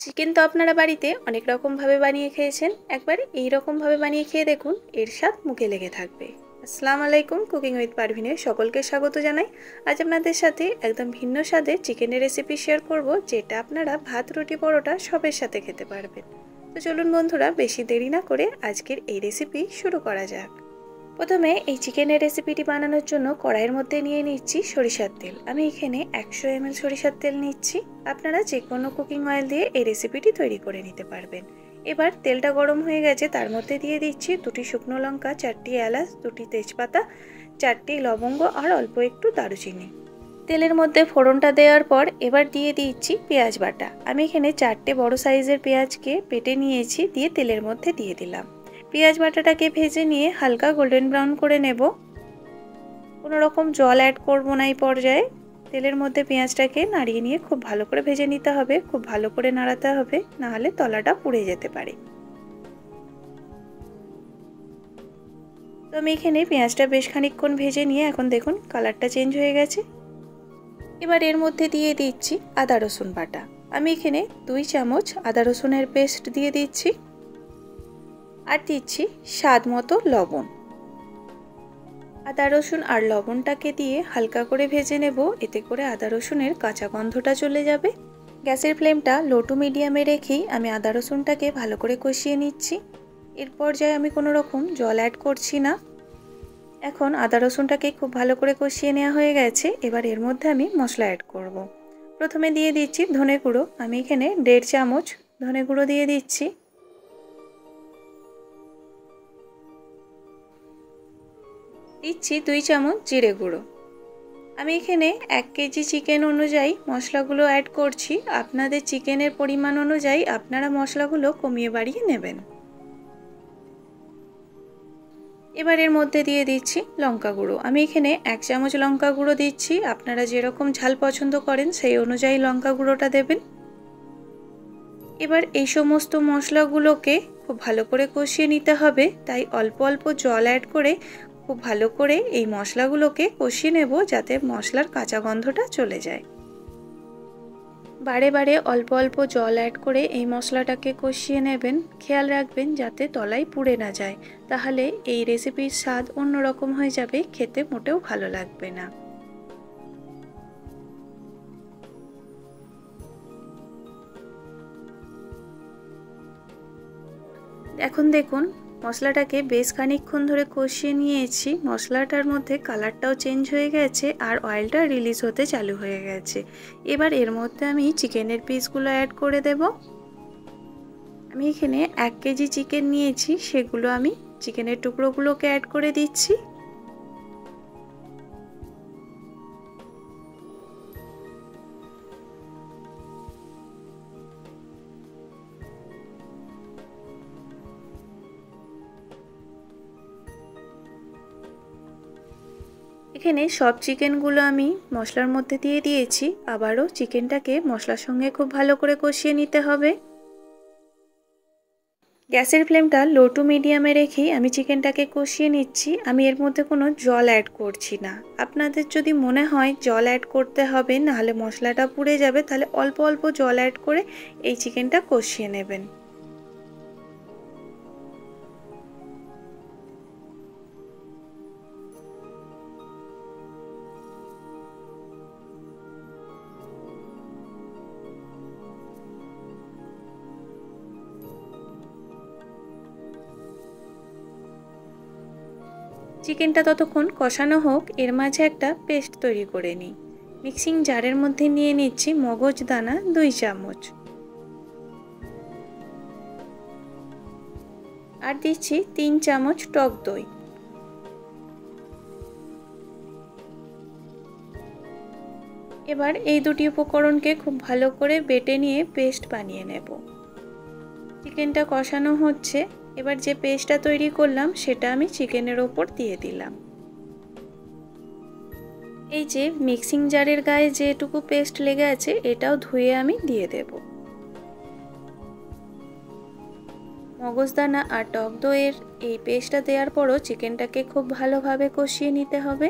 Chicken তো আপনারা বাড়িতে অনেক রকমভাবে বানিয়ে খেয়েছেন। একবার এই রকমভাবে বানিয়ে খেয়ে দেখুন, এর স্বাদ মুখে লেগে থাকবে। আসসালামু আলাইকুম, কুকিং উইথ পারভিনে সকলকে স্বাগত জানাই। আজ আপনাদের সাথে একদম ভিন্ন স্বাদের চিকেনের রেসিপি শেয়ার করব, যেটা আপনারা ভাত, রুটি, পরোটা সবের সাথে খেতে পারবেন। তো চলুন বন্ধুরা, বেশি দেরি না করে আজকের এই রেসিপি শুরু করা যাক। প্রথমে এই চিকেনের রেসিপিটি বানানোর জন্য কড়াইয়ের মধ্যে নিয়ে নিচ্ছি সরিষার তেল। আমি এখানে 100 ml সরিষার তেল নিচ্ছি। আপনারা যে কোনো কুকিং অয়েল দিয়ে এই রেসিপিটি তৈরি করে নিতে পারবেন। এবার তেলটা গরম হয়ে গেছে, তার মধ্যে দিয়ে দিচ্ছি 2টি শুকনো লঙ্কা, 4টি এলাচ, 2টি তেজপাতা, 4টি লবঙ্গ আর অল্প একটু দারুচিনি। তেলের মধ্যে ফোড়নটা দেওয়ার পর এবার দিয়ে দিচ্ছি পেঁয়াজ বাটা। আমি এখানে 4টে বড় সাইজের পেঁয়াজকে পেটে নিয়েছি, দিয়ে তেলের মধ্যে দিয়ে দিলাম। পেঁয়াজ বাটাটাকে ভেজে নিয়ে হালকা গোল্ডেন ব্রাউন করে নেব। কোনো রকম জল অ্যাড করব না এই পর্যায়ে। তেলের মধ্যে পেঁয়াজটাকে নাড়িয়ে নিয়ে খুব ভালো করে ভেজে নিতে হবে, খুব ভালো করে নাড়াতে হবে, না হলে তলাটা পুড়ে যেতে পারে। তো আমি এখানে পেঁয়াজটা বেশ খানিকক্ষণ ভেজে নিয়ে এখন দেখুন কালারটা চেঞ্জ হয়ে গেছে। এবার এর মধ্যে দিয়ে দিচ্ছি আদা রসুন বাটা। আমি এখানে 2 চামচ আদা রসুনের পেস্ট দিয়ে দিচ্ছি আর দিচ্ছি স্বাদ মতো লবণ। আদা রসুন আর লবণটাকে দিয়ে হালকা করে ভেজে নেব, এতে করে আদা রসুনের কাঁচা গন্ধটা চলে যাবে। গ্যাসের ফ্লেমটা লো টু মিডিয়ামে রেখেই আমি আদা রসুনটাকে ভালো করে কষিয়ে নিচ্ছি। এর পর্যায়ে আমি কোনো রকম জল অ্যাড করছি না। এখন আদা রসুনটাকে খুব ভালো করে কষিয়ে নেওয়া হয়ে গেছে। এবার এর মধ্যে আমি মশলা অ্যাড করব। প্রথমে দিয়ে দিচ্ছি ধনে গুঁড়ো। আমি এখানে 1.5 চামচ ধনে গুঁড়ো দিয়ে দিচ্ছি। দিচ্ছি 2 চামচ জিরে গুঁড়ো। আমি এখানে 1 কেজি চিকেন অনুযায়ী মশলাগুলো অ্যাড করছি। আপনাদের চিকেনের পরিমাণ অনুযায়ী আপনারা মশলাগুলো কমিয়ে বাড়িয়ে নেবেন। এবার এর মধ্যে দিয়ে দিচ্ছি লঙ্কা গুঁড়ো। আমি এখানে 1 চামচ লঙ্কা গুঁড়ো দিচ্ছি। আপনারা যেরকম ঝাল পছন্দ করেন সেই অনুযায়ী লঙ্কা গুঁড়োটা দেবেন। এবার এই সমস্ত মশলাগুলোকে খুব ভালো করে কষিয়ে নিতে হবে, তাই অল্প অল্প জল অ্যাড করে খুব ভালো করে এই মশলাগুলোকে কষিয়ে নেব, যাতে মশলার কাঁচা গন্ধটা চলে যায়। বারে বারে অল্প অল্প জল অ্যাড করে এই মশলাটাকে কষিয়ে নেবেন। খেয়াল রাখবেন যাতে তলায় পুড়ে না যায়, তাহলে এই রেসিপির স্বাদ অন্যরকম হয়ে যাবে, খেতে মোটেও ভালো লাগবে না। এখন দেখুন মশলাটাকে বেশ খানিকক্ষণ ধরে কষিয়ে নিয়েছি। মশলাটার মধ্যে কালারটাও চেঞ্জ হয়ে গেছে আর অয়েলটা রিলিজ হতে চালু হয়ে গেছে। এবার এর মধ্যে আমি চিকেনের পিসগুলো অ্যাড করে দেব। আমি এখানে 1 কেজি চিকেন নিয়েছি, সেগুলো আমি চিকেনের টুকরোগুলোকে অ্যাড করে দিচ্ছি। এখানে সব চিকেনগুলো আমি মশলার মধ্যে দিয়ে দিয়েছি। আবারও চিকেনটাকে মশলার সঙ্গে খুব ভালো করে কষিয়ে নিতে হবে। গ্যাসের ফ্লেমটা লো টু মিডিয়ামে রেখেই আমি চিকেনটাকে কষিয়ে নিচ্ছি। আমি এর মধ্যে কোনো জল অ্যাড করছি না। আপনাদের যদি মনে হয় জল অ্যাড করতে হবে, নাহলে মশলাটা পুড়ে যাবে, তাহলে অল্প অল্প জল অ্যাড করে এই চিকেনটা কষিয়ে নেবেন। চিকেনটা ততক্ষণ কষানো হোক, এর মাঝে একটা পেস্ট তৈরি করে নিই। মিক্সিং জারের মধ্যে নিয়ে নিচ্ছি মগজ দানা 2 চামচ আর দিচ্ছি 3 চামচ টক দই। এবার এই দুটি উপকরণকে খুব ভালো করে বেটে নিয়ে পেস্ট বানিয়ে নেব। চিকেনটা কষানো হচ্ছে। এবার যে পেস্টটা তৈরি করলাম সেটা আমি চিকেনের ওপর দিয়ে দিলাম। এই যে মিক্সিং জারের গায়ে যেটুকু পেস্ট লেগে আছে, এটাও ধুয়ে আমি দিয়ে দেব। মগজদানা আর টক দইয়ের এই পেস্টটা দেওয়ার পরও চিকেনটাকে খুব ভালোভাবে কষিয়ে নিতে হবে।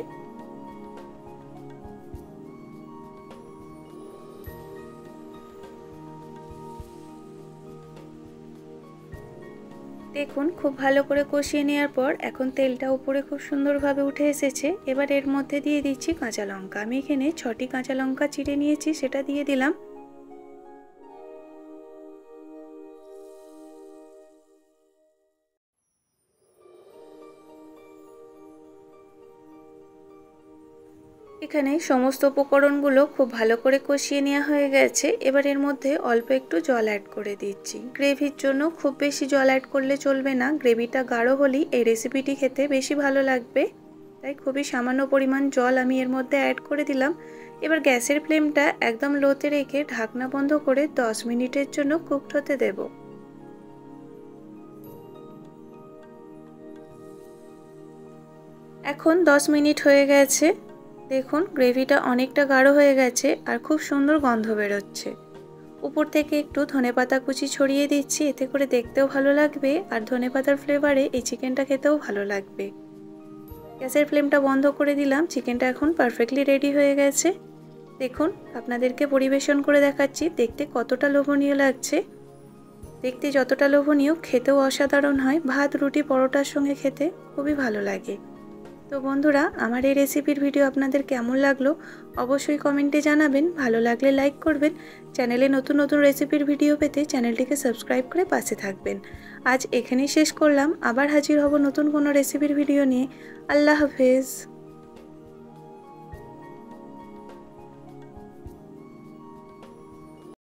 দেখুন খুব ভালো করে কষিয়ে নেওয়ার পর এখন তেলটা উপরে খুব সুন্দরভাবে উঠে এসেছে। এবার এর মধ্যে দিয়ে দিচ্ছি কাঁচা লঙ্কা। আমি এখানে 6টি কাঁচা লঙ্কা চিড়ে নিয়েছি, সেটা দিয়ে দিলাম। এখানে সমস্ত উপকরণগুলো খুব ভালো করে কষিয়ে নেওয়া হয়ে গেছে। এবার এর মধ্যে অল্প একটু জল অ্যাড করে দিচ্ছি। গ্রেভির জন্য খুব বেশি জল অ্যাড করলে চলবে না, গ্রেভিটা গাঢ় হলেই এই রেসিপিটি খেতে বেশি ভালো লাগবে। তাই খুবই সামান্য পরিমাণ জল আমি এর মধ্যে অ্যাড করে দিলাম। এবার গ্যাসের ফ্লেমটা একদম লোতে রেখে ঢাকনা বন্ধ করে 10 মিনিটের জন্য কুকড হতে দেব। এখন 10 মিনিট হয়ে গেছে। দেখুন গ্রেভিটা অনেকটা গাঢ় হয়ে গেছে আর খুব সুন্দর গন্ধ বেরোচ্ছে। উপর থেকে একটু ধনেপাতা কুচি ছড়িয়ে দিচ্ছি, এতে করে দেখতেও ভালো লাগবে আর ধনেপাতার ফ্লেভারে এই চিকেনটা খেতেও ভালো লাগবে। গ্যাসের ফ্লেমটা বন্ধ করে দিলাম। চিকেনটা এখন পারফেক্টলি রেডি হয়ে গেছে। দেখুন আপনাদেরকে পরিবেশন করে দেখাচ্ছি দেখতে কতটা লোভনীয় লাগছে। দেখতে যতটা লোভনীয় খেতেও অসাধারণ হয়। ভাত, রুটি, পরোটার সঙ্গে খেতে খুবই ভালো লাগে। তো বন্ধুরা, আমার এই রেসিপির ভিডিও আপনাদের কেমন লাগলো অবশ্যই কমেন্টে জানাবেন। ভালো লাগলে লাইক করবেন। চ্যানেলে নতুন নতুন রেসিপির ভিডিও পেতে চ্যানেলটিকে সাবস্ক্রাইব করে পাশে থাকবেন। আজ এখানেই শেষ করলাম, আবার হাজির হব নতুন কোনো রেসিপির ভিডিও নিয়ে। আল্লাহ হাফেজ।